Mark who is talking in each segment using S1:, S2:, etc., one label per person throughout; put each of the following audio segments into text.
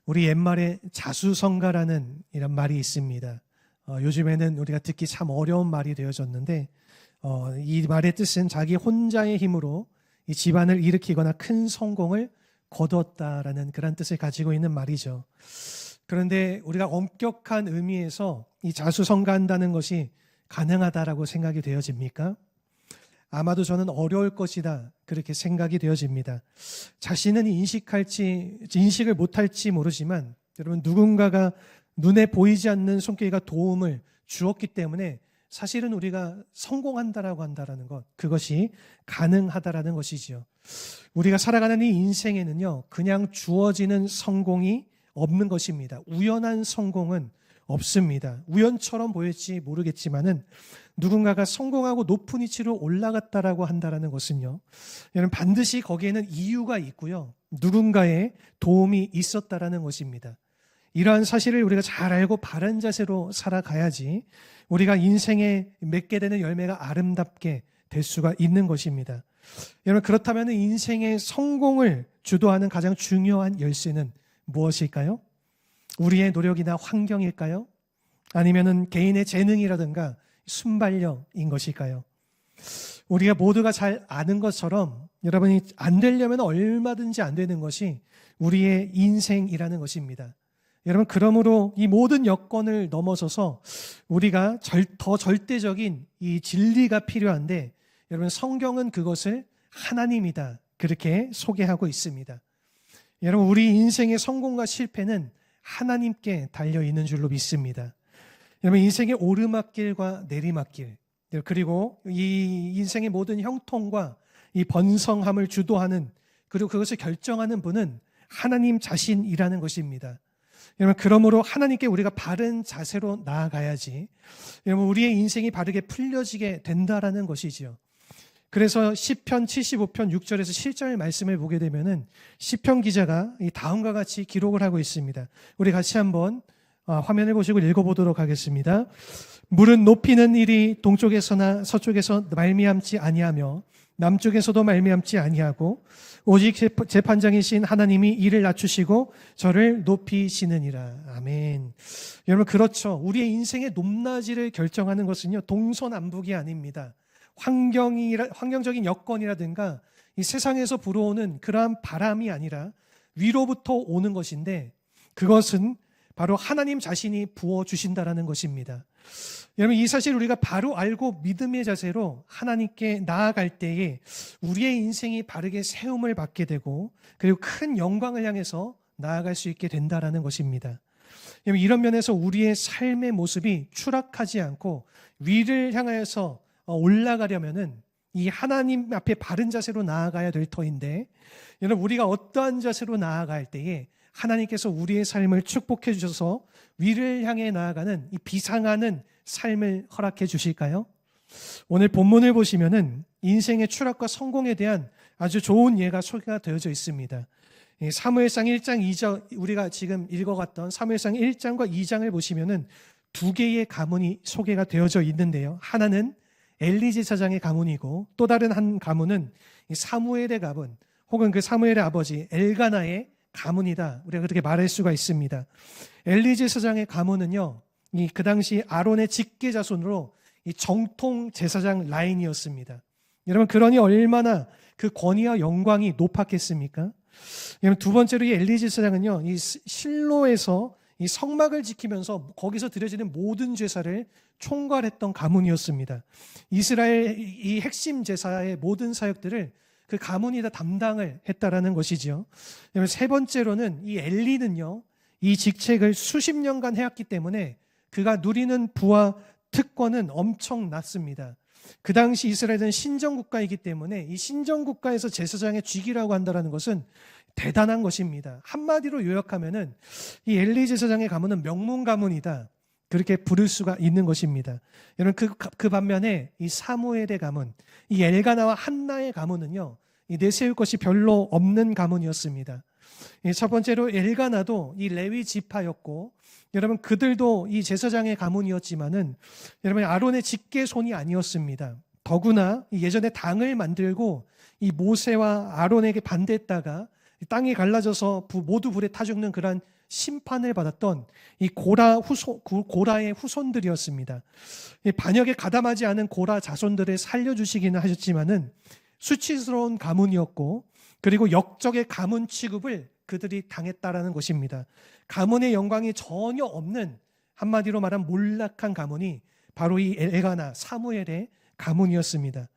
S1: 우리 옛말에 자수성가라는 이런 말이 있습니다. 요즘에는 우리가 듣기 참 어려운 말이 되어졌는데 이 말의 뜻은 자기 혼자의 힘으로 이 집안을 일으키거나 큰 성공을 거두었다라는 그런 뜻을 가지고 있는 말이죠. 그런데 우리가 엄격한 의미에서 이 자수성가한다는 것이 가능하다라고 생각이 되어집니까? 아마도 저는 어려울 것이다 그렇게 생각이 되어집니다. 자신은 인식을 못할지 모르지만 여러분, 누군가가 눈에 보이지 않는 손길과 도움을 주었기 때문에 사실은 우리가 성공한다라고 한다라는 것, 그것이 가능하다라는 것이지요. 우리가 살아가는 이 인생에는요, 그냥 주어지는 성공이 없는 것입니다. 우연한 성공은 없습니다. 우연처럼 보일지 모르겠지만은 누군가가 성공하고 높은 위치로 올라갔다라고 한다라는 것은요, 여러분, 반드시 거기에는 이유가 있고요, 누군가의 도움이 있었다라는 것입니다. 이러한 사실을 우리가 잘 알고 바른 자세로 살아가야지 우리가 인생에 맺게 되는 열매가 아름답게 될 수가 있는 것입니다. 여러분, 그렇다면 인생의 성공을 주도하는 가장 중요한 열쇠는 무엇일까요? 우리의 노력이나 환경일까요? 아니면은 개인의 재능이라든가 순발력인 것일까요? 우리가 모두가 잘 아는 것처럼 여러분이 안 되려면 얼마든지 안 되는 것이 우리의 인생이라는 것입니다. 여러분, 그러므로 이 모든 여건을 넘어서서 우리가 더 절대적인 이 진리가 필요한데, 여러분, 성경은 그것을 하나님이다 그렇게 소개하고 있습니다. 여러분, 우리 인생의 성공과 실패는 하나님께 달려있는 줄로 믿습니다. 여러분, 인생의 오르막길과 내리막길, 그리고 이 인생의 모든 형통과 이 번성함을 주도하는, 그리고 그것을 결정하는 분은 하나님 자신이라는 것입니다. 여러분, 그러므로 하나님께 우리가 바른 자세로 나아가야지 여러분, 우리의 인생이 바르게 풀려지게 된다라는 것이지요. 그래서 시편 75편 6절에서 7절 말씀을 보게 되면은 시편 기자가 이 다음과 같이 기록을 하고 있습니다. 우리 같이 한번 화면을 보시고 읽어보도록 하겠습니다. 물은 높이는 일이 동쪽에서나 서쪽에서 말미암지 아니하며 남쪽에서도 말미암지 아니하고 오직 재판장이신 하나님이 이를 낮추시고 저를 높이시느니라. 아멘. 여러분, 그렇죠. 우리의 인생의 높낮이를 결정하는 것은요, 동서남북이 아닙니다. 환경적인 여건이라든가 이 세상에서 불어오는 그러한 바람이 아니라 위로부터 오는 것인데, 그것은 바로 하나님 자신이 부어주신다라는 것입니다. 여러분, 이 사실 우리가 바로 알고 믿음의 자세로 하나님께 나아갈 때에 우리의 인생이 바르게 세움을 받게 되고, 그리고 큰 영광을 향해서 나아갈 수 있게 된다라는 것입니다. 여러분, 이런 면에서 우리의 삶의 모습이 추락하지 않고 위를 향하여서 올라가려면은 이 하나님 앞에 바른 자세로 나아가야 될 터인데, 여러분, 우리가 어떠한 자세로 나아갈 때에 하나님께서 우리의 삶을 축복해 주셔서 위를 향해 나아가는 이 비상하는 삶을 허락해 주실까요? 오늘 본문을 보시면은 인생의 추락과 성공에 대한 아주 좋은 예가 소개가 되어져 있습니다. 사무엘상 1장 2절, 우리가 지금 읽어갔던 사무엘상 1장과 2장을 보시면은 두 개의 가문이 소개가 되어져 있는데요. 하나는 엘리 제사장의 가문이고 또 다른 한 가문은 사무엘의 가문, 혹은 그 사무엘의 아버지 엘가나의 가문이다, 우리가 그렇게 말할 수가 있습니다. 엘리 제사장의 가문은요, 그 당시 아론의 직계 자손으로 이 정통 제사장 라인이었습니다. 여러분, 그러니 얼마나 그 권위와 영광이 높았겠습니까? 여러분, 두 번째로 이 엘리 제사장은요, 이 실로에서 이 성막을 지키면서 거기서 드려지는 모든 제사를 총괄했던 가문이었습니다. 이스라엘 이 핵심 제사의 모든 사역들을 그 가문이 다 담당을 했다라는 것이지요. 세 번째로는 이 엘리는요, 이 직책을 수십 년간 해왔기 때문에 그가 누리는 부와 특권은 엄청났습니다. 그 당시 이스라엘은 신정국가이기 때문에 이 신정국가에서 제사장의 직위라고 한다는 것은 대단한 것입니다. 한마디로 요약하면은 이 엘리 제사장의 가문은 명문 가문이다, 그렇게 부를 수가 있는 것입니다. 여러분, 그 반면에 이 사무엘의 가문, 이 엘가나와 한나의 가문은요, 이 내세울 것이 별로 없는 가문이었습니다. 첫 번째로 엘가나도 이 레위 지파였고, 여러분, 그들도 이 제사장의 가문이었지만은 여러분, 아론의 직계손이 아니었습니다. 더구나 예전에 당을 만들고 이 모세와 아론에게 반대했다가 땅이 갈라져서 모두 불에 타 죽는 그런 심판을 받았던 이 고라의 후손들이었습니다. 반역에 가담하지 않은 고라 자손들을 살려주시기는 하셨지만은 수치스러운 가문이었고, 그리고 역적의 가문 취급을 그들이 당했다라는 것입니다. 가문의 영광이 전혀 없는, 한마디로 말하면 몰락한 가문이 바로 이 엘가나 사무엘의 가문이었습니다.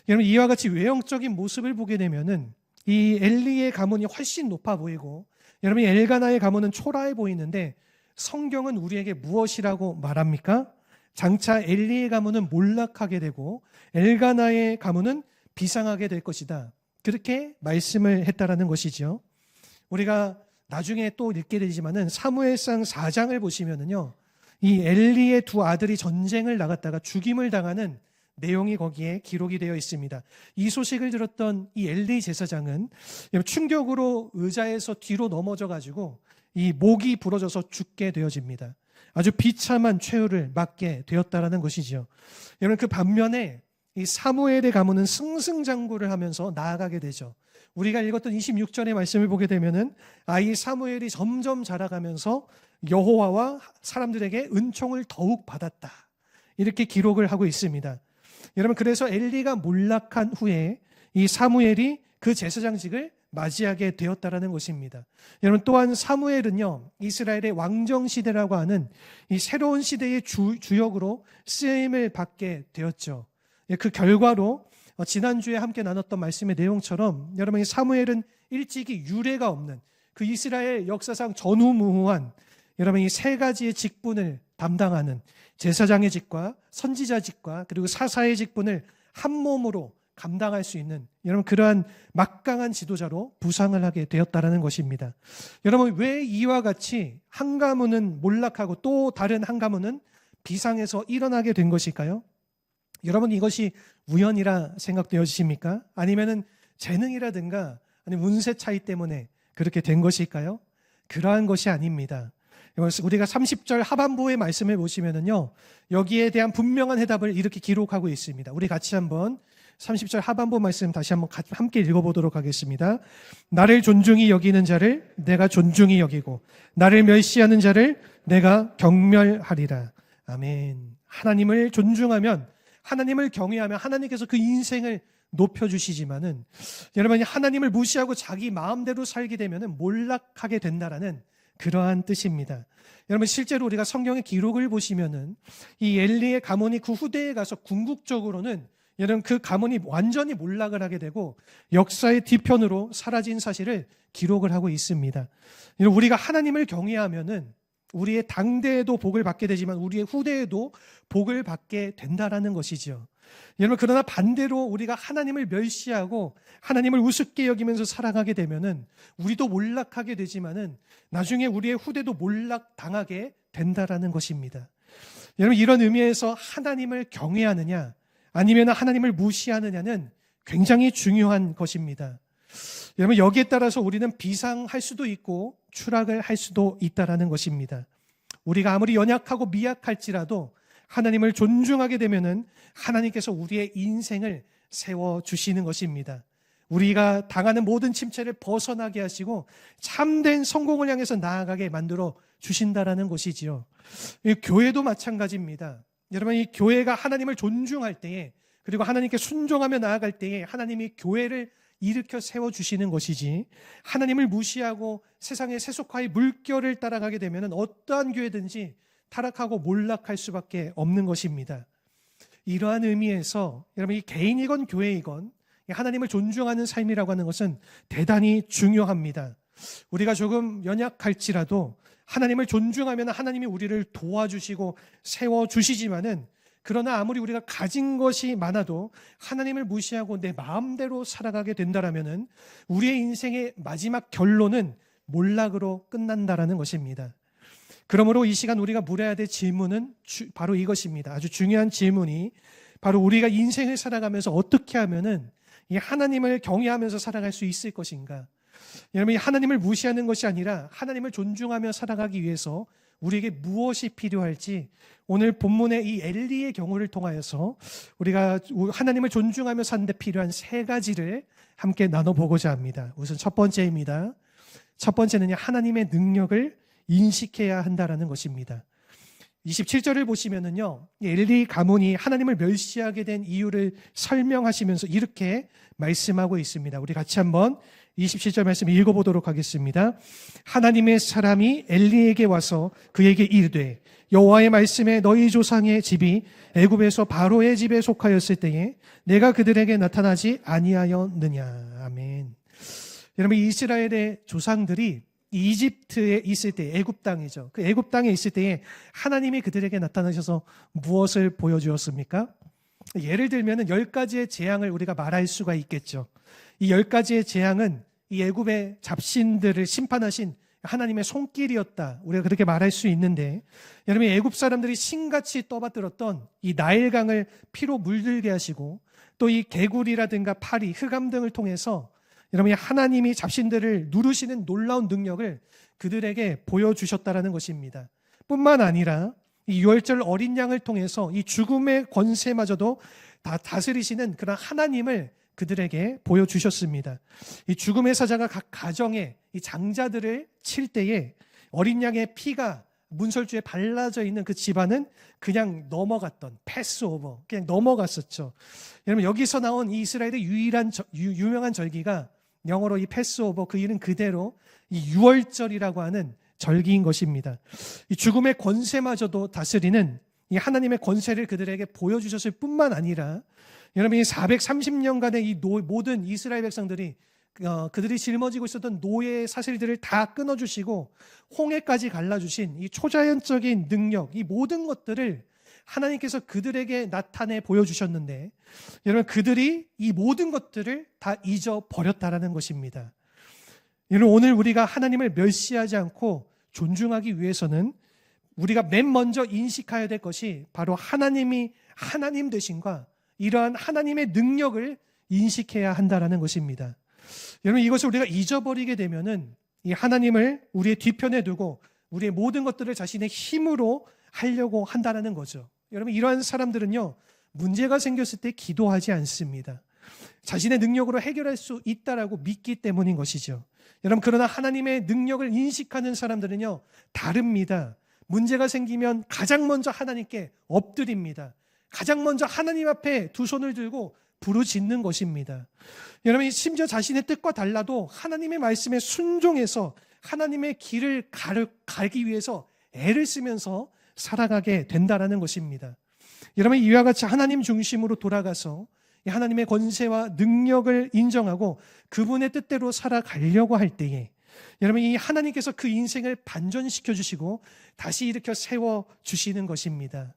S1: 여러분, 이와 같이 외형적인 모습을 보게 되면은 이 엘리의 가문이 훨씬 높아 보이고, 여러분 엘가나의 가문은 초라해 보이는데, 성경은 우리에게 무엇이라고 말합니까? 장차 엘리의 가문은 몰락하게 되고 엘가나의 가문은 비상하게 될 것이다, 그렇게 말씀을 했다라는 것이죠. 우리가 나중에 또 읽게 되지만은 사무엘상 4장을 보시면은요, 이 엘리의 두 아들이 전쟁을 나갔다가 죽임을 당하는 내용이 거기에 기록이 되어 있습니다. 이 소식을 들었던 이 엘리 제사장은 충격으로 의자에서 뒤로 넘어져 가지고 이 목이 부러져서 죽게 되어집니다. 아주 비참한 최후를 맞게 되었다라는 것이죠. 여러분, 그 반면에 이 사무엘의 가문은 승승장구를 하면서 나아가게 되죠. 우리가 읽었던 26절의 말씀을 보게 되면은 아이 사무엘이 점점 자라가면서 여호와와 사람들에게 은총을 더욱 받았다, 이렇게 기록을 하고 있습니다. 여러분, 그래서 엘리가 몰락한 후에 이 사무엘이 그 제사장직을 맞이하게 되었다라는 것입니다. 여러분, 또한 사무엘은요, 이스라엘의 왕정 시대라고 하는 이 새로운 시대의 주역으로 쓰임을 받게 되었죠. 그 결과로 지난주에 함께 나눴던 말씀의 내용처럼, 여러분, 이 사무엘은 일찍이 유례가 없는 그 이스라엘 역사상 전후무후한, 여러분, 이 세 가지의 직분을 담당하는 제사장의 직과 선지자 직과 그리고 사사의 직분을 한 몸으로 감당할 수 있는, 여러분, 그러한 막강한 지도자로 부상을 하게 되었다라는 것입니다. 여러분, 왜 이와 같이 한 가문은 몰락하고 또 다른 한 가문은 비상에서 일어나게 된 것일까요? 여러분, 이것이 우연이라 생각되어지십니까? 아니면은 재능이라든가 아니면 운세 차이 때문에 그렇게 된 것일까요? 그러한 것이 아닙니다. 우리가 30절 하반부의 말씀을 보시면은요, 여기에 대한 분명한 해답을 이렇게 기록하고 있습니다. 우리 같이 한번 30절 하반부 말씀 다시 한번 함께 읽어보도록 하겠습니다. 나를 존중히 여기는 자를 내가 존중히 여기고 나를 멸시하는 자를 내가 경멸하리라. 아멘. 하나님을 존중하면, 하나님을 경외하면 하나님께서 그 인생을 높여주시지만은, 여러분이 하나님을 무시하고 자기 마음대로 살게 되면은 몰락하게 된다라는 그러한 뜻입니다. 여러분, 실제로 우리가 성경의 기록을 보시면은 이 엘리의 가문이 그 후대에 가서 궁극적으로는, 여러분, 그 가문이 완전히 몰락을 하게 되고 역사의 뒤편으로 사라진 사실을 기록을 하고 있습니다. 여러분, 우리가 하나님을 경외하면은 우리의 당대에도 복을 받게 되지만 우리의 후대에도 복을 받게 된다라는 것이죠. 여러분, 그러나 반대로 우리가 하나님을 멸시하고 하나님을 우습게 여기면서 살아가게 되면은 우리도 몰락하게 되지만은 나중에 우리의 후대도 몰락당하게 된다라는 것입니다. 여러분, 이런 의미에서 하나님을 경외하느냐 아니면 하나님을 무시하느냐는 굉장히 중요한 것입니다. 여러분, 여기에 따라서 우리는 비상할 수도 있고 추락을 할 수도 있다라는 것입니다. 우리가 아무리 연약하고 미약할지라도 하나님을 존중하게 되면은 하나님께서 우리의 인생을 세워주시는 것입니다. 우리가 당하는 모든 침체를 벗어나게 하시고 참된 성공을 향해서 나아가게 만들어 주신다라는 것이지요. 교회도 마찬가지입니다. 여러분, 이 교회가 하나님을 존중할 때에, 그리고 하나님께 순종하며 나아갈 때에 하나님이 교회를 일으켜 세워주시는 것이지, 하나님을 무시하고 세상의 세속화의 물결을 따라가게 되면 어떠한 교회든지 타락하고 몰락할 수밖에 없는 것입니다. 이러한 의미에서 여러분, 이 개인이건 교회이건 하나님을 존중하는 삶이라고 하는 것은 대단히 중요합니다. 우리가 조금 연약할지라도 하나님을 존중하면 하나님이 우리를 도와주시고 세워주시지만은, 그러나 아무리 우리가 가진 것이 많아도 하나님을 무시하고 내 마음대로 살아가게 된다라면은 우리의 인생의 마지막 결론은 몰락으로 끝난다라는 것입니다. 그러므로 이 시간 우리가 물어야 될 질문은 바로 이것입니다. 아주 중요한 질문이 바로 우리가 인생을 살아가면서 어떻게 하면은 이 하나님을 경외하면서 살아갈 수 있을 것인가? 여러분, 이 하나님을 무시하는 것이 아니라 하나님을 존중하며 살아가기 위해서 우리에게 무엇이 필요할지, 오늘 본문의 이 엘리의 경우를 통하여서 우리가 하나님을 존중하며 사는 데 필요한 세 가지를 함께 나눠보고자 합니다. 우선 첫 번째입니다. 첫 번째는 하나님의 능력을 인식해야 한다라는 것입니다. 27절을 보시면은요, 엘리 가문이 하나님을 멸시하게 된 이유를 설명하시면서 이렇게 말씀하고 있습니다. 우리 같이 한번 27절 말씀 읽어보도록 하겠습니다. 하나님의 사람이 엘리에게 와서 그에게 이르되 여호와의 말씀에 너희 조상의 집이 애굽에서 바로의 집에 속하였을 때에 내가 그들에게 나타나지 아니하였느냐. 아멘. 여러분, 이스라엘의 조상들이 이집트에 있을 때, 애굽 땅이죠. 그 애굽 땅에 있을 때에 하나님이 그들에게 나타나셔서 무엇을 보여주었습니까? 예를 들면 10가지의 재앙을 우리가 말할 수가 있겠죠. 이 10가지의 재앙은 이 애굽의 잡신들을 심판하신 하나님의 손길이었다. 우리가 그렇게 말할 수 있는데, 여러분, 애굽 사람들이 신같이 떠받들었던 이 나일강을 피로 물들게 하시고 또 이 개구리라든가 파리, 흑암 등을 통해서 여러분이 하나님이 잡신들을 누르시는 놀라운 능력을 그들에게 보여주셨다라는 것입니다. 뿐만 아니라 이 유월절 어린 양을 통해서 이 죽음의 권세마저도 다 다스리시는 그런 하나님을 그들에게 보여주셨습니다. 이 죽음의 사자가 각 가정에 이 장자들을 칠 때에 어린 양의 피가 문설주에 발라져 있는 그 집안은 그냥 넘어갔던, 패스오버, 그냥 넘어갔었죠. 여러분, 여기서 나온 이 이스라엘의 유명한 절기가 영어로 이 패스오버, 그 이름 그대로 이 유월절이라고 하는 절기인 것입니다. 이 죽음의 권세마저도 다스리는 이 하나님의 권세를 그들에게 보여주셨을 뿐만 아니라, 여러분, 이 430년간의 이 모든 이스라엘 백성들이 그들이 짊어지고 있었던 노예의 사슬들을 다 끊어주시고 홍해까지 갈라주신 이 초자연적인 능력, 이 모든 것들을 하나님께서 그들에게 나타내 보여주셨는데, 여러분, 그들이 이 모든 것들을 다 잊어버렸다라는 것입니다. 여러분, 오늘 우리가 하나님을 멸시하지 않고 존중하기 위해서는 우리가 맨 먼저 인식해야 될 것이 바로 하나님이 하나님 되신과 이러한 하나님의 능력을 인식해야 한다라는 것입니다. 여러분, 이것을 우리가 잊어버리게 되면은 이 하나님을 우리의 뒤편에 두고 우리의 모든 것들을 자신의 힘으로 하려고 한다는 거죠. 여러분, 이러한 사람들은요, 문제가 생겼을 때 기도하지 않습니다. 자신의 능력으로 해결할 수 있다라고 믿기 때문인 것이죠. 여러분, 그러나 하나님의 능력을 인식하는 사람들은요, 다릅니다. 문제가 생기면 가장 먼저 하나님께 엎드립니다. 가장 먼저 하나님 앞에 두 손을 들고 부르짖는 것입니다. 여러분, 심지어 자신의 뜻과 달라도 하나님의 말씀에 순종해서 하나님의 길을 가기 위해서 애를 쓰면서 살아가게 된다는 것입니다. 여러분, 이와 같이 하나님 중심으로 돌아가서 하나님의 권세와 능력을 인정하고 그분의 뜻대로 살아가려고 할 때에, 여러분, 이 하나님께서 그 인생을 반전시켜 주시고 다시 일으켜 세워 주시는 것입니다.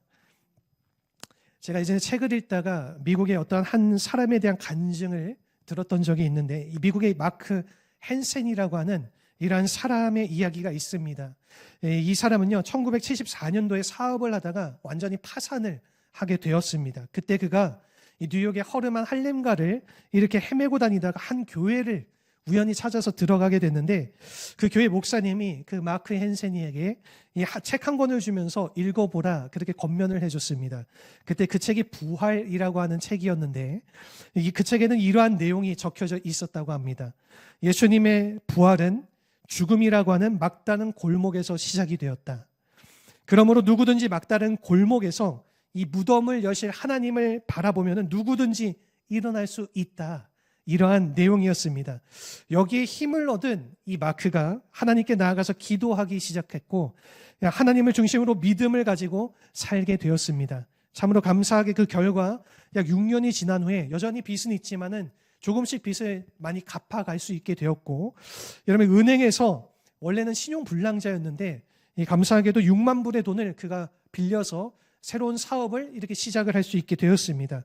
S1: 제가 이제 책을 읽다가 미국의 어떤 한 사람에 대한 간증을 들었던 적이 있는데, 이 미국의 마크 헨센이라고 하는 이러한 사람의 이야기가 있습니다. 이 사람은요, 1974년도에 사업을 하다가 완전히 파산을 하게 되었습니다. 그때 그가 이 뉴욕의 허름한 할렘가를 이렇게 헤매고 다니다가 한 교회를 우연히 찾아서 들어가게 됐는데, 그 교회 목사님이 그 마크 헨센이에게 이 책 한 권을 주면서 읽어보라, 그렇게 권면을 해줬습니다. 그때 그 책이 부활이라고 하는 책이었는데, 그 책에는 이러한 내용이 적혀져 있었다고 합니다. 예수님의 부활은 죽음이라고 하는 막다른 골목에서 시작이 되었다. 그러므로 누구든지 막다른 골목에서 이 무덤을 여실 하나님을 바라보면 누구든지 일어날 수 있다. 이러한 내용이었습니다. 여기에 힘을 얻은 이 마크가 하나님께 나아가서 기도하기 시작했고, 하나님을 중심으로 믿음을 가지고 살게 되었습니다. 참으로 감사하게 그 결과 약 6년이 지난 후에 여전히 빚은 있지만은 조금씩 빚을 많이 갚아갈 수 있게 되었고, 여러분, 은행에서 원래는 신용불량자였는데 감사하게도 6만 불의 돈을 그가 빌려서 새로운 사업을 이렇게 시작을 할 수 있게 되었습니다.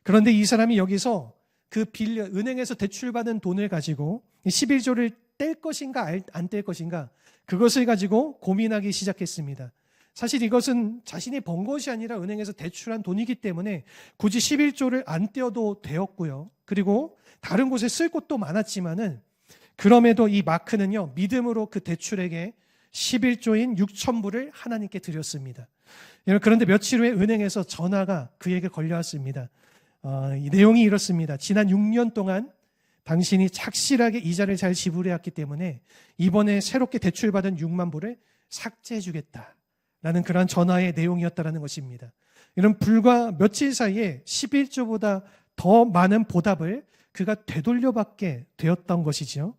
S1: 그런데 이 사람이 여기서 은행에서 대출받은 돈을 가지고 11조를 뗄 것인가 안 뗄 것인가, 그것을 가지고 고민하기 시작했습니다. 사실 이것은 자신이 번 것이 아니라 은행에서 대출한 돈이기 때문에 굳이 11조를 안 떼어도 되었고요. 그리고 다른 곳에 쓸 곳도 많았지만은, 그럼에도 이 마크는요, 믿음으로 그 대출에게 11조인 6천 불을 하나님께 드렸습니다. 그런데 며칠 후에 은행에서 전화가 그에게 걸려왔습니다. 이 내용이 이렇습니다. 지난 6년 동안 당신이 착실하게 이자를 잘 지불해왔기 때문에 이번에 새롭게 대출받은 6만 불을 삭제해 주겠다라는 그러한 전화의 내용이었다라는 것입니다. 이런 불과 며칠 사이에 11조보다 더 많은 보답을 그가 되돌려받게 되었던 것이죠.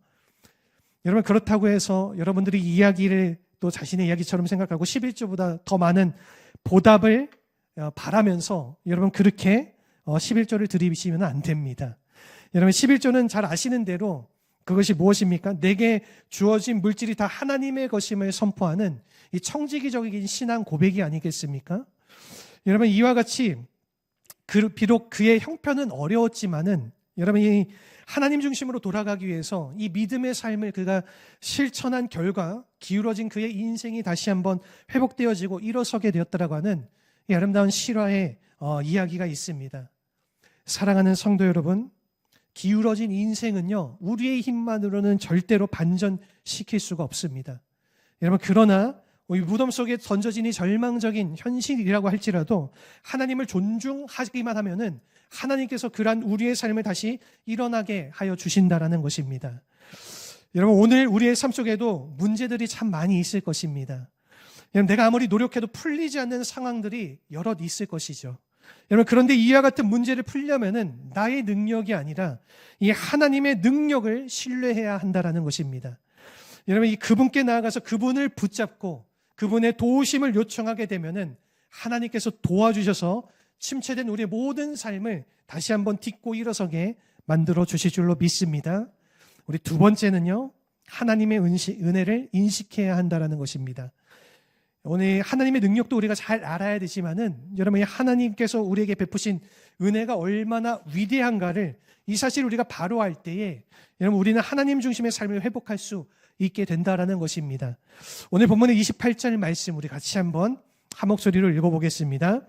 S1: 여러분, 그렇다고 해서 여러분들이 이야기를 또 자신의 이야기처럼 생각하고 11조보다 더 많은 보답을 바라면서 여러분 그렇게 11조를 드리시면 안 됩니다. 여러분, 11조는 잘 아시는 대로 그것이 무엇입니까? 내게 주어진 물질이 다 하나님의 것임을 선포하는 이 청지기적인 신앙 고백이 아니겠습니까? 여러분, 이와 같이 비록 그의 형편은 어려웠지만은 여러분, 이 하나님 중심으로 돌아가기 위해서 이 믿음의 삶을 그가 실천한 결과 기울어진 그의 인생이 다시 한번 회복되어지고 일어서게 되었다라고 하는 이 아름다운 실화의 이야기가 있습니다. 사랑하는 성도 여러분, 기울어진 인생은요, 우리의 힘만으로는 절대로 반전시킬 수가 없습니다. 여러분, 그러나 이 무덤 속에 던져진 이 절망적인 현실이라고 할지라도 하나님을 존중하기만 하면은 하나님께서 그러한 우리의 삶을 다시 일어나게 하여 주신다라는 것입니다. 여러분, 오늘 우리의 삶 속에도 문제들이 참 많이 있을 것입니다. 여러분, 내가 아무리 노력해도 풀리지 않는 상황들이 여럿 있을 것이죠. 여러분, 그런데 이와 같은 문제를 풀려면은 나의 능력이 아니라 이 하나님의 능력을 신뢰해야 한다라는 것입니다. 여러분, 이 그분께 나아가서 그분을 붙잡고 그분의 도우심을 요청하게 되면은 하나님께서 도와주셔서 침체된 우리의 모든 삶을 다시 한번 딛고 일어서게 만들어 주실 줄로 믿습니다. 우리 두 번째는요, 하나님의 은혜를 인식해야 한다라는 것입니다. 오늘 하나님의 능력도 우리가 잘 알아야 되지만은 여러분, 하나님께서 우리에게 베푸신 은혜가 얼마나 위대한가를 이 사실을 우리가 바로 알 때에 여러분, 우리는 하나님 중심의 삶을 회복할 수 있게 된다라는 것입니다. 오늘 본문의 28절 말씀 우리 같이 한번 한 목소리로 읽어보겠습니다.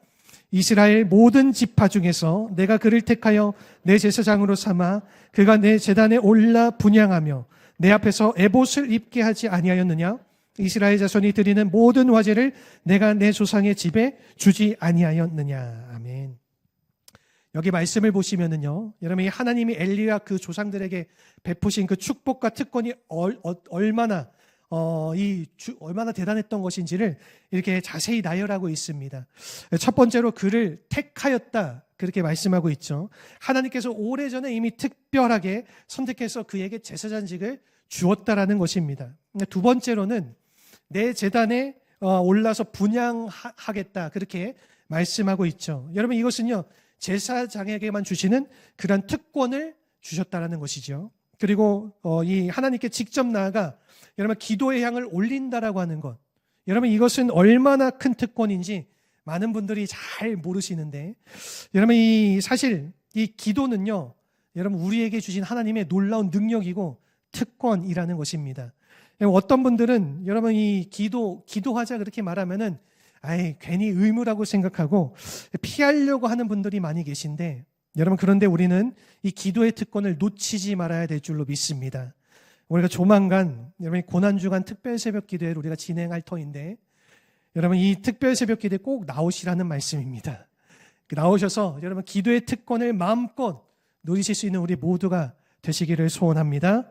S1: 이스라엘 모든 지파 중에서 내가 그를 택하여 내 제사장으로 삼아 그가 내 제단에 올라 분향하며 내 앞에서 에봇을 입게 하지 아니하였느냐? 이스라엘 자손이 드리는 모든 화제를 내가 내 조상의 집에 주지 아니하였느냐? 아멘. 여기 말씀을 보시면은요, 여러분, 이 하나님이 엘리와 그 조상들에게 베푸신 그 축복과 특권이 얼마나 얼마나 대단했던 것인지를 이렇게 자세히 나열하고 있습니다. 첫 번째로 그를 택하였다, 그렇게 말씀하고 있죠. 하나님께서 오래전에 이미 특별하게 선택해서 그에게 제사장직을 주었다라는 것입니다. 두 번째로는 내 제단에 올라서 분향하겠다, 그렇게 말씀하고 있죠. 여러분, 이것은요, 제사장에게만 주시는 그런 특권을 주셨다라는 것이죠. 그리고 이 하나님께 직접 나아가 여러분 기도의 향을 올린다라고 하는 것, 여러분 이것은 얼마나 큰 특권인지 많은 분들이 잘 모르시는데, 여러분 사실 이 기도는요, 여러분 우리에게 주신 하나님의 놀라운 능력이고 특권이라는 것입니다. 어떤 분들은 여러분 이 기도하자 그렇게 말하면은 괜히 의무라고 생각하고 피하려고 하는 분들이 많이 계신데, 여러분 그런데 우리는 이 기도의 특권을 놓치지 말아야 될 줄로 믿습니다. 우리가 조만간 여러분 고난주간 특별 새벽 기도회를 우리가 진행할 터인데, 여러분 이 특별 새벽 기도회 꼭 나오시라는 말씀입니다. 나오셔서 여러분 기도의 특권을 마음껏 누리실 수 있는 우리 모두가 되시기를 소원합니다.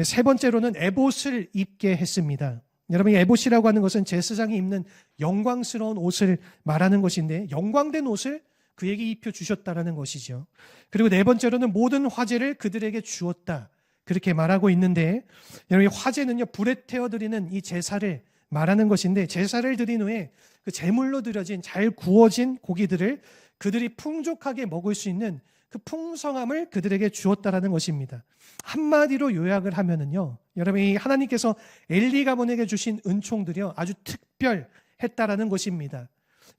S1: 세 번째로는 에봇을 입게 했습니다. 여러분, 이 에봇이라고 하는 것은 제사장이 입는 영광스러운 옷을 말하는 것인데, 영광된 옷을 그에게 입혀주셨다라는 것이죠. 그리고 네 번째로는 모든 화제를 그들에게 주었다, 그렇게 말하고 있는데, 여러분 이 화제는요, 불에 태워드리는 이 제사를 말하는 것인데, 제사를 드린 후에 그 제물로 드려진 잘 구워진 고기들을 그들이 풍족하게 먹을 수 있는 그 풍성함을 그들에게 주었다라는 것입니다. 한마디로 요약을 하면은요, 여러분 이 하나님께서 엘리가 보내게 주신 은총들이요, 아주 특별했다라는 것입니다.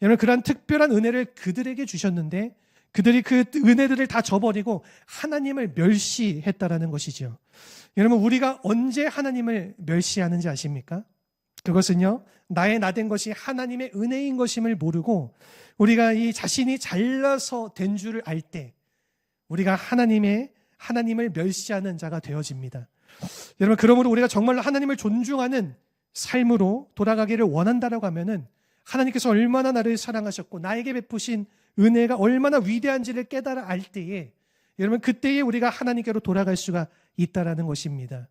S1: 여러분 그러한 특별한 은혜를 그들에게 주셨는데 그들이 그 은혜들을 다 저버리고 하나님을 멸시했다라는 것이죠. 여러분 우리가 언제 하나님을 멸시하는지 아십니까? 그것은요, 나의 나된 것이 하나님의 은혜인 것임을 모르고 우리가 이 자신이 잘나서 된 줄을 알 때 우리가 하나님을 멸시하는 자가 되어집니다. 여러분 그러므로 우리가 정말로 하나님을 존중하는 삶으로 돌아가기를 원한다라고 하면은 하나님께서 얼마나 나를 사랑하셨고 나에게 베푸신 은혜가 얼마나 위대한지를 깨달아 알 때에, 여러분 그때에 우리가 하나님께로 돌아갈 수가 있다라는 것입니다.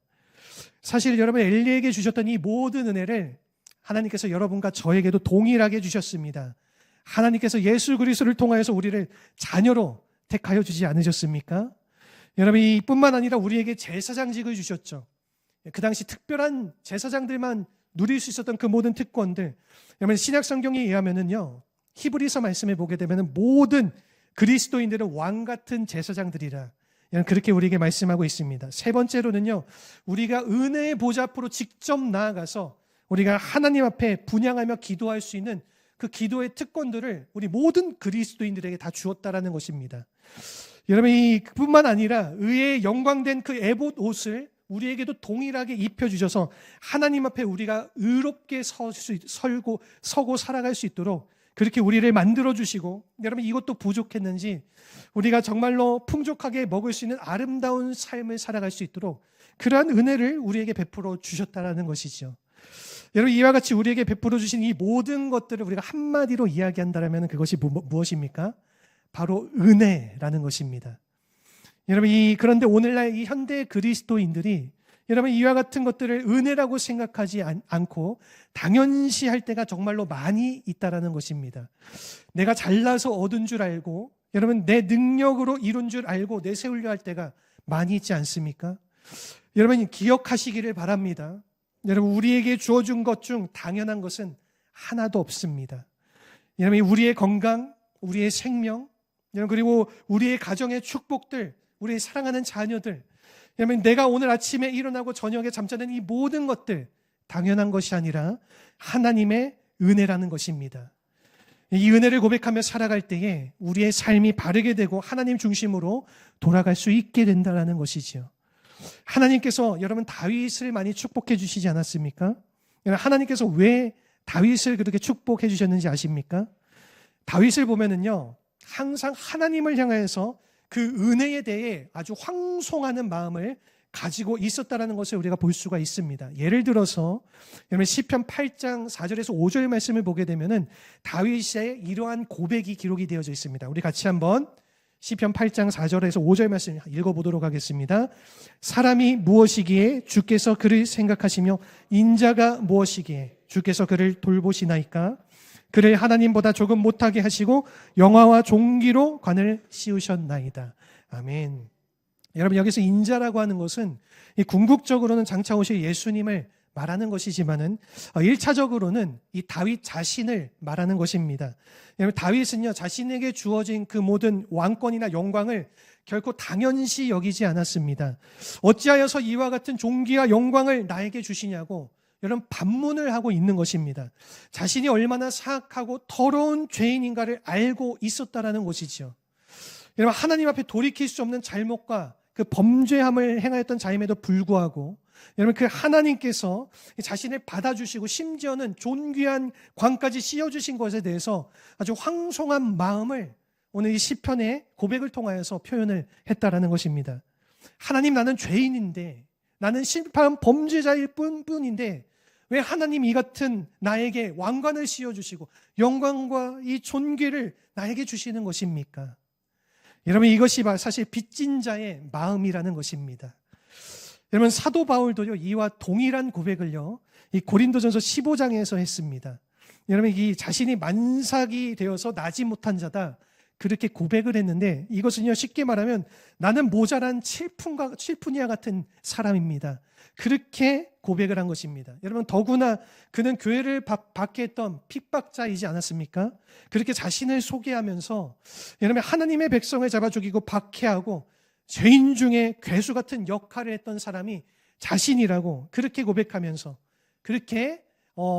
S1: 사실 여러분 엘리에게 주셨던 이 모든 은혜를 하나님께서 여러분과 저에게도 동일하게 주셨습니다. 하나님께서 예수 그리스도를 통하여서 우리를 자녀로 택하여 주지 않으셨습니까? 여러분, 이뿐만 아니라 우리에게 제사장직을 주셨죠. 그 당시 특별한 제사장들만 누릴 수 있었던 그 모든 특권들. 여러분, 신약 성경에 의하면은요, 히브리서 말씀에 보게 되면은 모든 그리스도인들은 왕 같은 제사장들이라, 그렇게 우리에게 말씀하고 있습니다. 세 번째로는요, 우리가 은혜의 보좌 앞으로 직접 나아가서 우리가 하나님 앞에 분향하며 기도할 수 있는 그 기도의 특권들을 우리 모든 그리스도인들에게 다 주었다라는 것입니다. 여러분, 이뿐만 아니라 의의 영광된 그 에봇 옷을 우리에게도 동일하게 입혀주셔서 하나님 앞에 우리가 의롭게 서고 살아갈 수 있도록 그렇게 우리를 만들어주시고, 여러분, 이것도 부족했는지 우리가 정말로 풍족하게 먹을 수 있는 아름다운 삶을 살아갈 수 있도록 그러한 은혜를 우리에게 베풀어 주셨다는 것이죠. 여러분, 이와 같이 우리에게 베풀어 주신 이 모든 것들을 우리가 한마디로 이야기한다면 그것이 무엇입니까? 바로 은혜라는 것입니다. 여러분, 그런데 오늘날 이 현대 그리스도인들이 여러분, 이와 같은 것들을 은혜라고 생각하지 않고 당연시할 때가 정말로 많이 있다라는 것입니다. 내가 잘나서 얻은 줄 알고, 여러분, 내 능력으로 이룬 줄 알고 내세우려 할 때가 많이 있지 않습니까? 여러분, 기억하시기를 바랍니다. 여러분, 우리에게 주어준 것 중 당연한 것은 하나도 없습니다. 여러분, 우리의 건강, 우리의 생명, 그리고 우리의 가정의 축복들, 우리의 사랑하는 자녀들, 여러분, 내가 오늘 아침에 일어나고 저녁에 잠자는 이 모든 것들 당연한 것이 아니라 하나님의 은혜라는 것입니다. 이 은혜를 고백하며 살아갈 때에 우리의 삶이 바르게 되고 하나님 중심으로 돌아갈 수 있게 된다는 것이죠. 하나님께서 여러분 다윗을 많이 축복해 주시지 않았습니까? 하나님께서 왜 다윗을 그렇게 축복해 주셨는지 아십니까? 다윗을 보면은요, 항상 하나님을 향해서 그 은혜에 대해 아주 황송하는 마음을 가지고 있었다는 것을 우리가 볼 수가 있습니다. 예를 들어서 여러분 시편 8장 4절에서 5절 말씀을 보게 되면은 다윗의 이러한 고백이 기록이 되어져 있습니다. 우리 같이 한번 시편 8장 4절에서 5절 말씀 읽어보도록 하겠습니다. 사람이 무엇이기에 주께서 그를 생각하시며 인자가 무엇이기에 주께서 그를 돌보시나이까? 그를 하나님보다 조금 못하게 하시고 영화와 종기로 관을 씌우셨나이다. 아멘. 여러분, 여기서 인자라고 하는 것은 궁극적으로는 장차 오실 예수님을 말하는 것이지만은 1차적으로는 이 다윗 자신을 말하는 것입니다. 여러분, 다윗은요, 자신에게 주어진 그 모든 왕권이나 영광을 결코 당연시 여기지 않았습니다. 어찌하여서 이와 같은 존귀와 영광을 나에게 주시냐고 여러분 반문을 하고 있는 것입니다. 자신이 얼마나 사악하고 더러운 죄인인가를 알고 있었다라는 것이죠. 여러분, 하나님 앞에 돌이킬 수 없는 잘못과 그 범죄함을 행하였던 자임에도 불구하고 여러분 그 하나님께서 자신을 받아주시고 심지어는 존귀한 광까지 씌워주신 것에 대해서 아주 황송한 마음을 오늘 이 시편의 고백을 통하여서 표현을 했다라는 것입니다. 하나님, 나는 죄인인데, 나는 실패한 범죄자일 뿐인데 왜 하나님 이 같은 나에게 왕관을 씌워주시고 영광과 이 존귀를 나에게 주시는 것입니까? 여러분, 이것이 사실 빚진 자의 마음이라는 것입니다. 여러분, 사도 바울도요, 이와 동일한 고백을요, 이 고린도전서 15장에서 했습니다. 여러분, 이 자신이 만삭이 되어서 나지 못한 자다, 그렇게 고백을 했는데, 이것은요, 쉽게 말하면 나는 모자란 칠푼이와 같은 사람입니다. 그렇게 고백을 한 것입니다. 여러분, 더구나 그는 교회를 받게 했던 핍박자이지 않았습니까? 그렇게 자신을 소개하면서 여러분, 하나님의 백성을 잡아 죽이고 박해하고 죄인 중에 괴수 같은 역할을 했던 사람이 자신이라고 그렇게 고백하면서 그렇게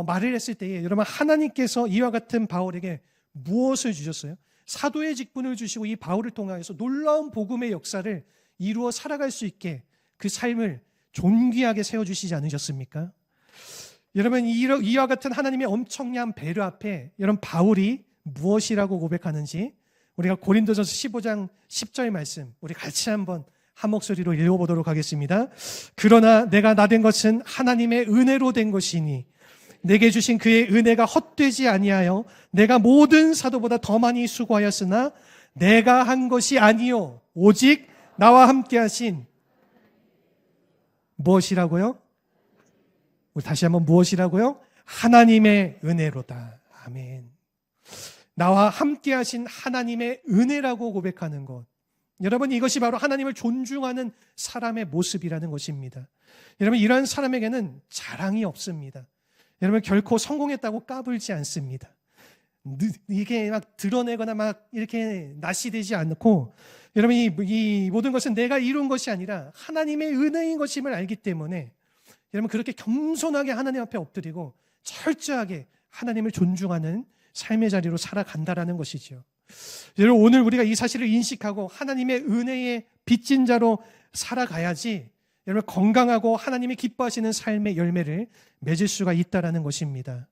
S1: 말을 했을 때에 여러분, 하나님께서 이와 같은 바울에게 무엇을 주셨어요? 사도의 직분을 주시고 이 바울을 통하여서 놀라운 복음의 역사를 이루어 살아갈 수 있게 그 삶을 존귀하게 세워주시지 않으셨습니까? 여러분, 이와 같은 하나님의 엄청난 배려 앞에 여러분 바울이 무엇이라고 고백하는지 우리가 고린도전서 15장 10절 말씀 우리 같이 한번 한 목소리로 읽어보도록 하겠습니다. 그러나 내가 나된 것은 하나님의 은혜로 된 것이니 내게 주신 그의 은혜가 헛되지 아니하여 내가 모든 사도보다 더 많이 수고하였으나 내가 한 것이 아니요 오직 나와 함께 하신 무엇이라고요? 우리 다시 한번 무엇이라고요? 하나님의 은혜로다. 아멘. 나와 함께 하신 하나님의 은혜라고 고백하는 것. 여러분, 이것이 바로 하나님을 존중하는 사람의 모습이라는 것입니다. 여러분, 이러한 사람에게는 자랑이 없습니다. 여러분, 결코 성공했다고 까불지 않습니다. 이게 막 드러내거나 막 이렇게 낯이 되지 않고, 여러분, 이 모든 것은 내가 이룬 것이 아니라 하나님의 은혜인 것임을 알기 때문에 여러분, 그렇게 겸손하게 하나님 앞에 엎드리고 철저하게 하나님을 존중하는 삶의 자리로 살아간다라는 것이죠. 여러분, 오늘 우리가 이 사실을 인식하고 하나님의 은혜의 빚진 자로 살아가야지 여러분, 건강하고 하나님이 기뻐하시는 삶의 열매를 맺을 수가 있다라는 것입니다.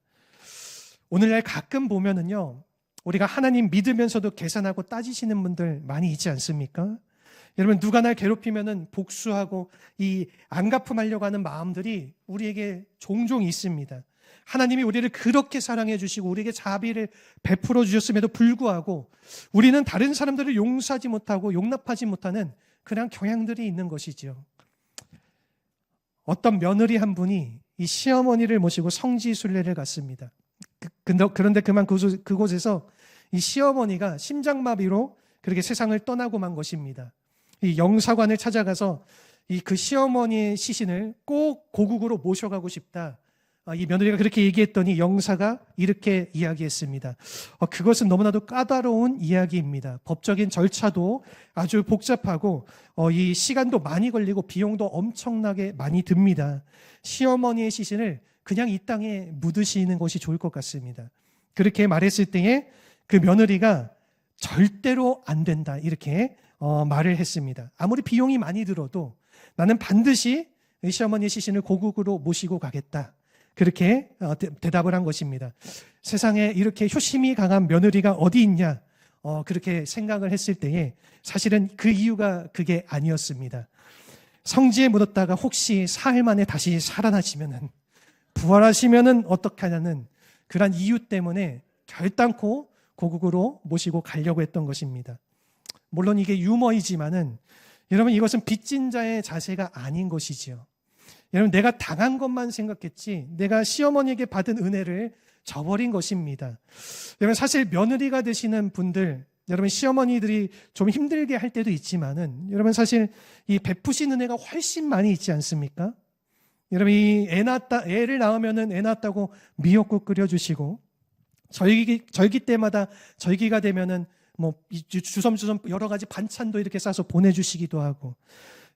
S1: 오늘날 가끔 보면은요, 우리가 하나님 믿으면서도 계산하고 따지시는 분들 많이 있지 않습니까? 여러분, 누가 날 괴롭히면은 복수하고 이 안갚음하려고 하는 마음들이 우리에게 종종 있습니다. 하나님이 우리를 그렇게 사랑해 주시고 우리에게 자비를 베풀어 주셨음에도 불구하고 우리는 다른 사람들을 용서하지 못하고 용납하지 못하는 그런 경향들이 있는 것이죠. 어떤 며느리 한 분이 이 시어머니를 모시고 성지순례를 갔습니다. 그런데 그곳에서 이 시어머니가 심장마비로 그렇게 세상을 떠나고 만 것입니다. 이 영사관을 찾아가서 그 시어머니의 시신을 꼭 고국으로 모셔가고 싶다. 이 며느리가 그렇게 얘기했더니 영사가 이렇게 이야기했습니다. 그것은 너무나도 까다로운 이야기입니다. 법적인 절차도 아주 복잡하고 이 시간도 많이 걸리고 비용도 엄청나게 많이 듭니다. 시어머니의 시신을 그냥 이 땅에 묻으시는 것이 좋을 것 같습니다. 그렇게 말했을 때에 그 며느리가 절대로 안 된다 이렇게 말을 했습니다. 아무리 비용이 많이 들어도 나는 반드시 시어머니의 시신을 고국으로 모시고 가겠다. 그렇게 대답을 한 것입니다. 세상에 이렇게 효심이 강한 며느리가 어디 있냐 그렇게 생각을 했을 때에 사실은 그 이유가 그게 아니었습니다. 성지에 묻었다가 혹시 사흘 만에 다시 살아나시면은 부활하시면은 어떡하냐는 그런 이유 때문에 결단코 고국으로 모시고 가려고 했던 것입니다. 물론 이게 유머이지만은 여러분, 이것은 빚진 자의 자세가 아닌 것이지요. 여러분, 내가 당한 것만 생각했지 내가 시어머니에게 받은 은혜를 저버린 것입니다. 여러분, 사실 며느리가 되시는 분들, 여러분 시어머니들이 좀 힘들게 할 때도 있지만은 여러분 사실 이 베푸신 은혜가 훨씬 많이 있지 않습니까? 여러분, 이 애를 낳으면은 애 낳았다고 미역국 끓여주시고 절기 때마다 절기가 되면은 뭐 주섬주섬 여러 가지 반찬도 이렇게 싸서 보내주시기도 하고,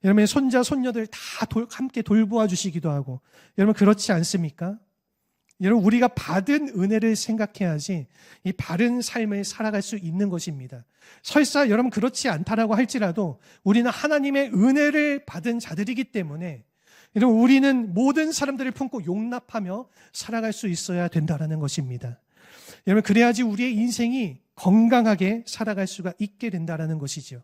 S1: 여러분 손자 손녀들 다 함께 돌보아 주시기도 하고, 여러분 그렇지 않습니까? 여러분, 우리가 받은 은혜를 생각해야지 이 바른 삶을 살아갈 수 있는 것입니다. 설사 여러분 그렇지 않다라고 할지라도 우리는 하나님의 은혜를 받은 자들이기 때문에 여러분, 우리는 모든 사람들을 품고 용납하며 살아갈 수 있어야 된다는 것입니다. 여러분, 그래야지 우리의 인생이 건강하게 살아갈 수가 있게 된다는 것이죠.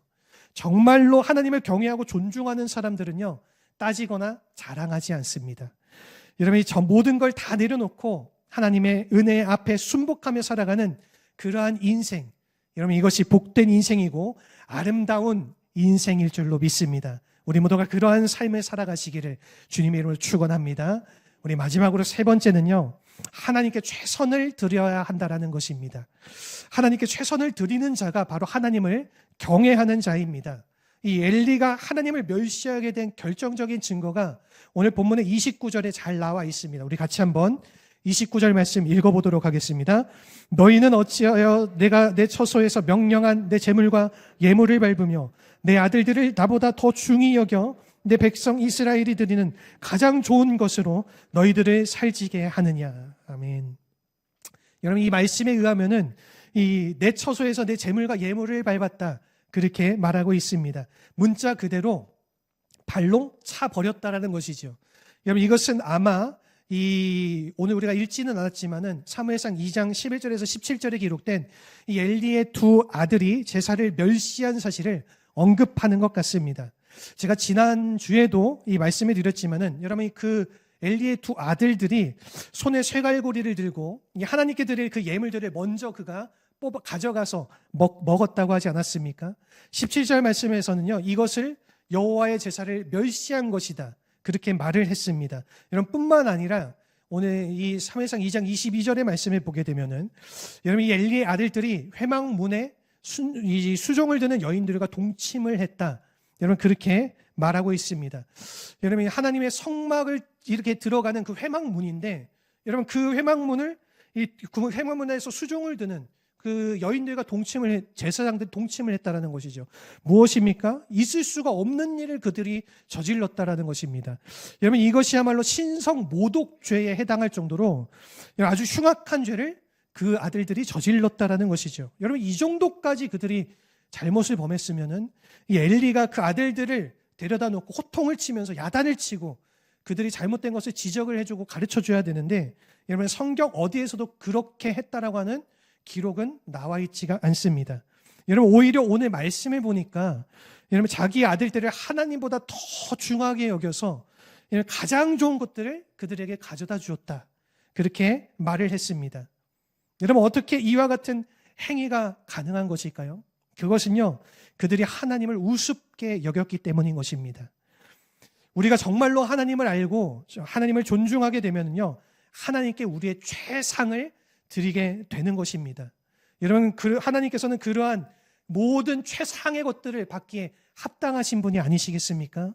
S1: 정말로 하나님을 경외하고 존중하는 사람들은요, 따지거나 자랑하지 않습니다. 여러분이 저 모든 걸 다 내려놓고 하나님의 은혜 앞에 순복하며 살아가는 그러한 인생, 여러분 이것이 복된 인생이고 아름다운 인생일 줄로 믿습니다. 우리 모두가 그러한 삶을 살아가시기를 주님의 이름으로 축원합니다. 우리 마지막으로 세 번째는요, 하나님께 최선을 드려야 한다는 것입니다. 하나님께 최선을 드리는 자가 바로 하나님을 경외하는 자입니다. 이 엘리가 하나님을 멸시하게 된 결정적인 증거가 오늘 본문의 29절에 잘 나와 있습니다. 우리 같이 한번 29절 말씀 읽어보도록 하겠습니다. 너희는 어찌하여 내가 내 처소에서 명령한 내 재물과 예물을 밟으며 내 아들들을 나보다 더 중히 여겨 내 백성 이스라엘이 드리는 가장 좋은 것으로 너희들을 살지게 하느냐. 아멘. 여러분, 이 말씀에 의하면은 이 내 처소에서 내 재물과 예물을 밟았다, 그렇게 말하고 있습니다. 문자 그대로 발로 차 버렸다라는 것이죠. 여러분, 이것은 아마 오늘 우리가 읽지는 않았지만은 사무엘상 2장 11절에서 17절에 기록된 이 엘리의 두 아들이 제사를 멸시한 사실을 언급하는 것 같습니다. 제가 지난 주에도 이 말씀을 드렸지만은 여러분이 그 엘리의 두 아들들이 손에 쇠갈고리를 들고 하나님께 드릴 그 예물들을 먼저 그가 가져가서 먹었다고 하지 않았습니까? 17절 말씀에서는요, 이것을 여호와의 제사를 멸시한 것이다, 그렇게 말을 했습니다. 여러분, 뿐만 아니라 오늘 이 사무엘상 2장 22절의 말씀을 보게 되면은 여러분 이 엘리의 아들들이 회막문에 수종을 드는 여인들과 동침을 했다. 여러분 그렇게 말하고 있습니다. 여러분 하나님의 성막을 이렇게 들어가는 그 회막문인데 여러분 그 회막문을 그 회막문에서 수종을 드는 그 여인들과 제사장들 동침을 했다라는 것이죠. 무엇입니까? 있을 수가 없는 일을 그들이 저질렀다라는 것입니다. 여러분 이것이야말로 신성 모독죄에 해당할 정도로 아주 흉악한 죄를 그 아들들이 저질렀다라는 것이죠. 여러분 이 정도까지 그들이 잘못을 범했으면은 이 엘리가 그 아들들을 데려다 놓고 호통을 치면서 야단을 치고 그들이 잘못된 것을 지적을 해주고 가르쳐 줘야 되는데 여러분 성경 어디에서도 그렇게 했다라고 하는 기록은 나와 있지가 않습니다. 여러분 오히려 오늘 말씀을 보니까 여러분 자기 아들들을 하나님보다 더 중하게 여겨서 가장 좋은 것들을 그들에게 가져다 주었다. 그렇게 말을 했습니다. 여러분 어떻게 이와 같은 행위가 가능한 것일까요? 그것은요 그들이 하나님을 우습게 여겼기 때문인 것입니다. 우리가 정말로 하나님을 알고 하나님을 존중하게 되면요 하나님께 우리의 최상을 드리게 되는 것입니다. 여러분 하나님께서는 그러한 모든 최상의 것들을 받기에 합당하신 분이 아니시겠습니까?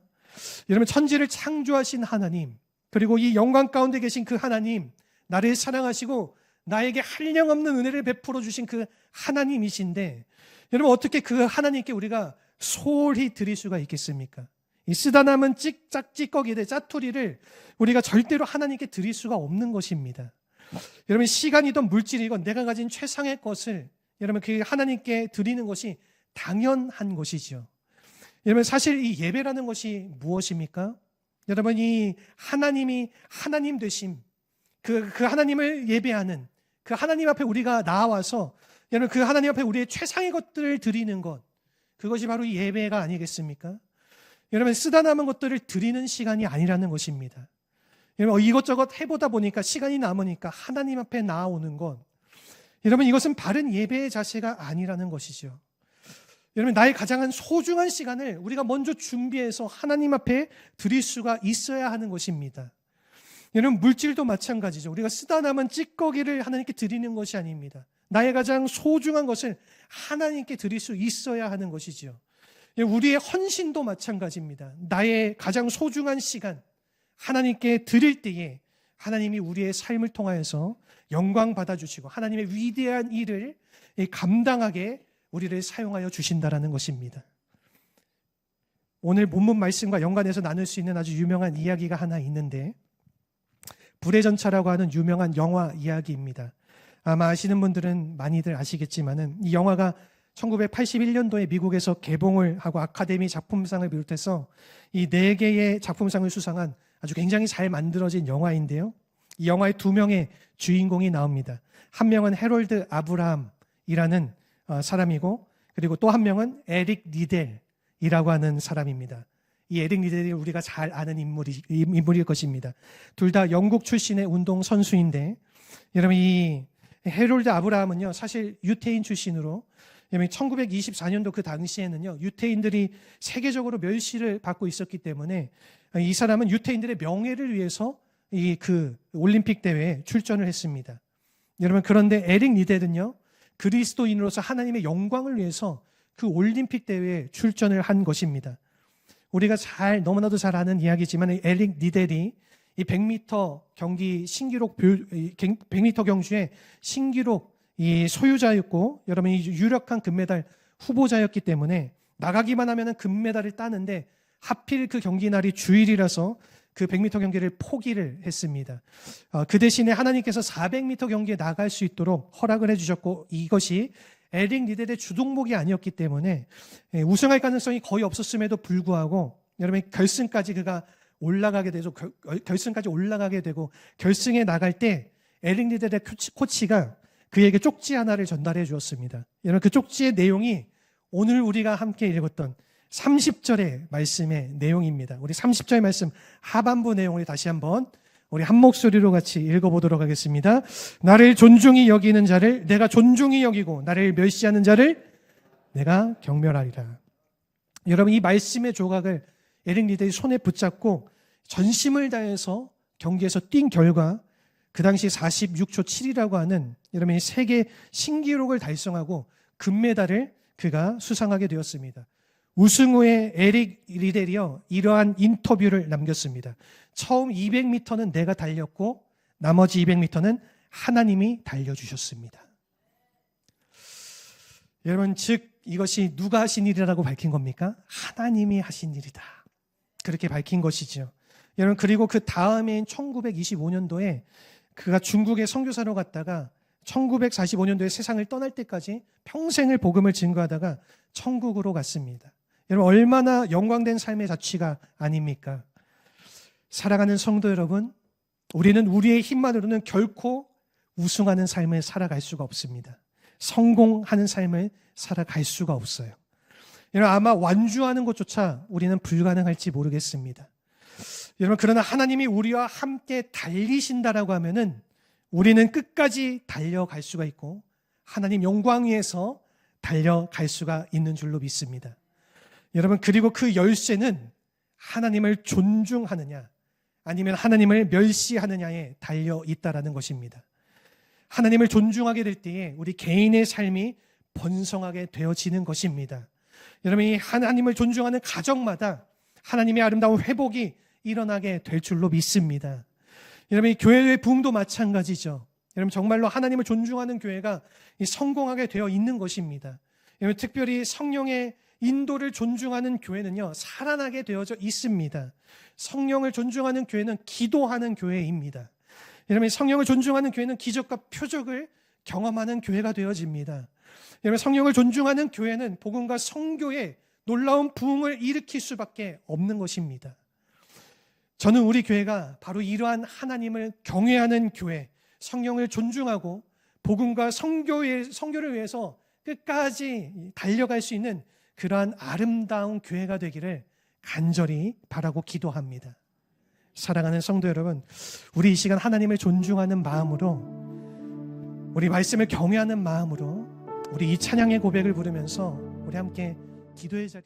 S1: 여러분 천지를 창조하신 하나님 그리고 이 영광 가운데 계신 그 하나님 나를 사랑하시고 나에게 한량없는 은혜를 베풀어 주신 그 하나님이신데 여러분 어떻게 그 하나님께 우리가 소홀히 드릴 수가 있겠습니까? 이 쓰다 남은 찌꺼기들 짜투리를 우리가 절대로 하나님께 드릴 수가 없는 것입니다. 여러분 시간이든 물질이건 내가 가진 최상의 것을 여러분 그 하나님께 드리는 것이 당연한 것이죠. 여러분 사실 이 예배라는 것이 무엇입니까? 여러분 이 하나님이 하나님 되심 그 하나님을 예배하는 그 하나님 앞에 우리가 나와서 여러분 그 하나님 앞에 우리의 최상의 것들을 드리는 것 그것이 바로 이 예배가 아니겠습니까? 여러분 쓰다 남은 것들을 드리는 시간이 아니라는 것입니다. 여러분 이것저것 해보다 보니까 시간이 남으니까 하나님 앞에 나아오는 것 여러분 이것은 바른 예배의 자세가 아니라는 것이죠. 여러분 나의 가장 소중한 시간을 우리가 먼저 준비해서 하나님 앞에 드릴 수가 있어야 하는 것입니다. 여러분 물질도 마찬가지죠. 우리가 쓰다 남은 찌꺼기를 하나님께 드리는 것이 아닙니다. 나의 가장 소중한 것을 하나님께 드릴 수 있어야 하는 것이죠. 우리의 헌신도 마찬가지입니다. 나의 가장 소중한 시간 하나님께 드릴 때에 하나님이 우리의 삶을 통하여서 영광 받아주시고 하나님의 위대한 일을 감당하게 우리를 사용하여 주신다라는 것입니다. 오늘 본문 말씀과 연관해서 나눌 수 있는 아주 유명한 이야기가 하나 있는데 불의 전차라고 하는 유명한 영화 이야기입니다. 아마 아시는 분들은 많이들 아시겠지만은 이 영화가 1981년도에 미국에서 개봉을 하고 아카데미 작품상을 비롯해서 이 4개의 작품상을 수상한 아주 굉장히 잘 만들어진 영화인데요. 이 영화에 2명의 주인공이 나옵니다. 한 명은 해롤드 아브라함이라는 사람이고 그리고 또 한 명은 에릭 리델이라고 하는 사람입니다. 이 에릭 리델이 우리가 잘 아는 인물일 것입니다. 둘 다 영국 출신의 운동선수인데 여러분 이 해롤드 아브라함은요 사실 유태인 출신으로 1924년도 그 당시에는요 유태인들이 세계적으로 멸시를 받고 있었기 때문에 이 사람은 유태인들의 명예를 위해서 그 올림픽 대회에 출전을 했습니다. 여러분 그런데 에릭 리델은요 그리스도인으로서 하나님의 영광을 위해서 그 올림픽 대회에 출전을 한 것입니다. 우리가 너무나도 잘 아는 이야기지만 에릭 리델이 이 100m 경기 신기록 100m 경주의 신기록 이 소유자였고 여러분 이 유력한 금메달 후보자였기 때문에 나가기만 하면은 금메달을 따는데 하필 그 경기 날이 주일이라서 그 100m 경기를 포기를 했습니다. 그 대신에 하나님께서 400m 경기에 나갈 수 있도록 허락을 해주셨고 이것이 에릭 리델의 주종목이 아니었기 때문에 우승할 가능성이 거의 없었음에도 불구하고 여러분 결승까지 그가 올라가게 되고 결승까지 올라가게 되고 결승에 나갈 때 에릭 리델의 코치가 그에게 쪽지 하나를 전달해 주었습니다. 여러분 그 쪽지의 내용이 오늘 우리가 함께 읽었던 30절의 말씀의 내용입니다. 우리 30절의 말씀 하반부 내용을 다시 한번 우리 한 목소리로 같이 읽어보도록 하겠습니다. 나를 존중히 여기는 자를 내가 존중히 여기고 나를 멸시하는 자를 내가 경멸하리라. 여러분 이 말씀의 조각을 에릭 리델이 손에 붙잡고 전심을 다해서 경기에서 뛴 결과 그 당시 46초 7이라고 하는 여러분 세계 신기록을 달성하고 금메달을 그가 수상하게 되었습니다. 우승 후에 에릭 리델이요 이러한 인터뷰를 남겼습니다. 처음 200m는 내가 달렸고 나머지 200m는 하나님이 달려주셨습니다. 여러분, 즉 이것이 누가 하신 일이라고 밝힌 겁니까? 하나님이 하신 일이다. 그렇게 밝힌 것이죠. 여러분, 그리고 그 다음해인 1925년도에 그가 중국에 선교사로 갔다가 1945년도에 세상을 떠날 때까지 평생을 복음을 증거하다가 천국으로 갔습니다. 여러분, 얼마나 영광된 삶의 자취가 아닙니까? 사랑하는 성도 여러분, 우리는 우리의 힘만으로는 결코 우승하는 삶을 살아갈 수가 없습니다. 성공하는 삶을 살아갈 수가 없어요. 여러분, 아마 완주하는 것조차 우리는 불가능할지 모르겠습니다. 여러분, 그러나 하나님이 우리와 함께 달리신다라고 하면은 우리는 끝까지 달려갈 수가 있고 하나님 영광 위에서 달려갈 수가 있는 줄로 믿습니다. 여러분, 그리고 그 열쇠는 하나님을 존중하느냐 아니면 하나님을 멸시하느냐에 달려 있다라는 것입니다. 하나님을 존중하게 될 때에 우리 개인의 삶이 번성하게 되어지는 것입니다. 여러분, 이 하나님을 존중하는 가정마다 하나님의 아름다운 회복이 일어나게 될 줄로 믿습니다. 여러분, 이 교회의 부흥도 마찬가지죠. 여러분, 정말로 하나님을 존중하는 교회가 성공하게 되어 있는 것입니다. 여러분, 특별히 성령의 인도를 존중하는 교회는요, 살아나게 되어져 있습니다. 성령을 존중하는 교회는 기도하는 교회입니다. 여러분, 성령을 존중하는 교회는 기적과 표적을 경험하는 교회가 되어집니다. 여러분, 성령을 존중하는 교회는 복음과 성교에 놀라운 부흥을 일으킬 수밖에 없는 것입니다. 저는 우리 교회가 바로 이러한 하나님을 경외하는 교회, 성령을 존중하고 복음과 성교를 위해서 끝까지 달려갈 수 있는 그러한 아름다운 교회가 되기를 간절히 바라고 기도합니다. 사랑하는 성도 여러분, 우리 이 시간 하나님을 존중하는 마음으로, 우리 말씀을 경외하는 마음으로 우리 이 찬양의 고백을 부르면서 우리 함께 기도의 자리